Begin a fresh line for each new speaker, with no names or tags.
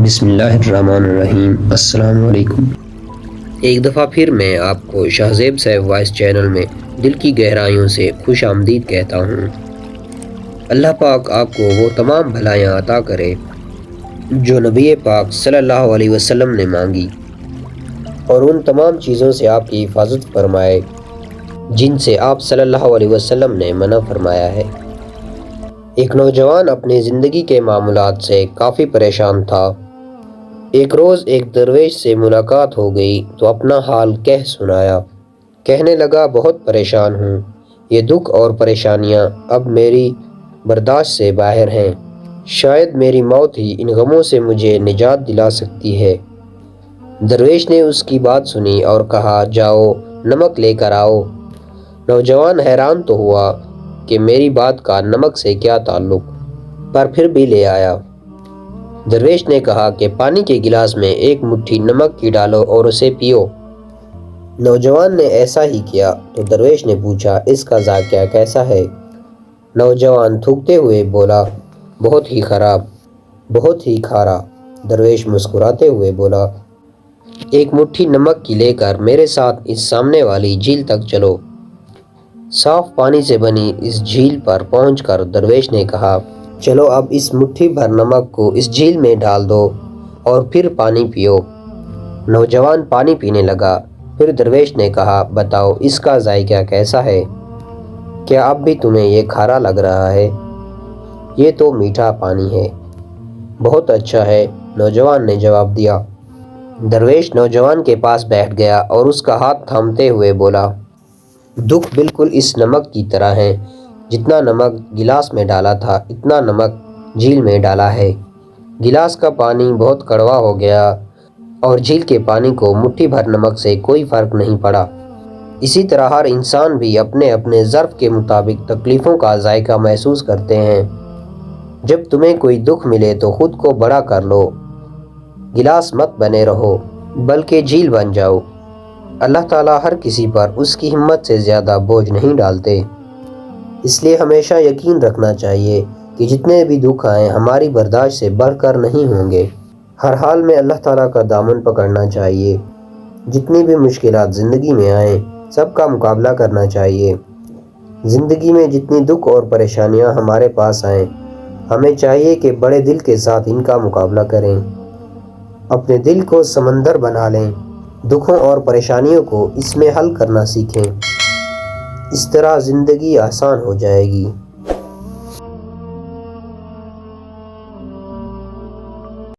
بسم اللہ الرحمن الرحیم۔ السلام علیکم۔ ایک دفعہ پھر میں آپ کو شاہزیب صاحب وائس چینل میں دل کی گہرائیوں سے خوش آمدید کہتا ہوں۔ اللہ پاک آپ کو وہ تمام بھلائیاں عطا کرے جو نبی پاک صلی اللہ علیہ وسلم نے مانگی، اور ان تمام چیزوں سے آپ کی حفاظت فرمائے جن سے آپ صلی اللہ علیہ وسلم نے منع فرمایا ہے۔ ایک نوجوان اپنی زندگی کے معاملات سے کافی پریشان تھا۔ ایک روز ایک درویش سے ملاقات ہو گئی تو اپنا حال کہہ سنایا۔ کہنے لگا، بہت پریشان ہوں، یہ دکھ اور پریشانیاں اب میری برداشت سے باہر ہیں۔ شاید میری موت ہی ان غموں سے مجھے نجات دلا سکتی ہے۔ درویش نے اس کی بات سنی اور کہا، جاؤ نمک لے کر آؤ۔ نوجوان حیران تو ہوا کہ میری بات کا نمک سے کیا تعلق، پر پھر بھی لے آیا۔ درویش نے کہا کہ پانی کے گلاس میں ایک مٹھی نمک کی ڈالو اور اسے پیو۔ نوجوان نے ایسا ہی کیا تو درویش نے پوچھا، اس کا ذائقہ کیسا ہے؟ نوجوان تھوکتے ہوئے بولا، بہت ہی خراب، بہت ہی کھارا۔ درویش مسکراتے ہوئے بولا، ایک مٹھی نمک کی لے کر میرے ساتھ اس سامنے والی جھیل تک چلو۔ صاف پانی سے بنی اس جھیل پر پہنچ کر درویش نے کہا، چلو اب اس مٹھی بھر نمک کو اس جھیل میں ڈال دو اور پھر پانی پیو۔ نوجوان پانی پینے لگا۔ پھر درویش نے کہا، بتاؤ اس کا ذائقہ کیسا ہے؟ کیا اب بھی تمہیں یہ کھارا لگ رہا ہے؟ یہ تو میٹھا پانی ہے۔ بہت اچھا ہے، نوجوان نے جواب دیا۔ درویش نوجوان کے پاس بیٹھ گیا اور اس کا ہاتھ تھامتے ہوئے بولا، دکھ بالکل اس نمک کی طرح ہے، جتنا نمک گلاس میں ڈالا تھا اتنا نمک جھیل میں ڈالا ہے۔ گلاس کا پانی بہت کڑوا ہو گیا اور جھیل کے پانی کو مٹھی بھر نمک سے کوئی فرق نہیں پڑا۔ اسی طرح ہر انسان بھی اپنے اپنے ظرف کے مطابق تکلیفوں کا ذائقہ محسوس کرتے ہیں۔ جب تمہیں کوئی دکھ ملے تو خود کو بڑا کر لو، گلاس مت بنے رہو بلکہ جھیل بن جاؤ۔ اللہ تعالیٰ ہر کسی پر اس کی ہمت سے زیادہ بوجھ نہیں ڈالتے، اس لیے ہمیشہ یقین رکھنا چاہیے کہ جتنے بھی دکھ آئیں ہماری برداشت سے بڑھ کر نہیں ہوں گے۔ ہر حال میں اللہ تعالیٰ کا دامن پکڑنا چاہیے۔ جتنی بھی مشکلات زندگی میں آئیں سب کا مقابلہ کرنا چاہیے۔ زندگی میں جتنی دکھ اور پریشانیاں ہمارے پاس آئیں ہمیں چاہیے کہ بڑے دل کے ساتھ ان کا مقابلہ کریں، اپنے دل کو سمندر بنا لیں، دکھوں اور پریشانیوں کو اس میں حل کرنا سیکھیں۔ اس طرح زندگی آسان ہو جائے گی۔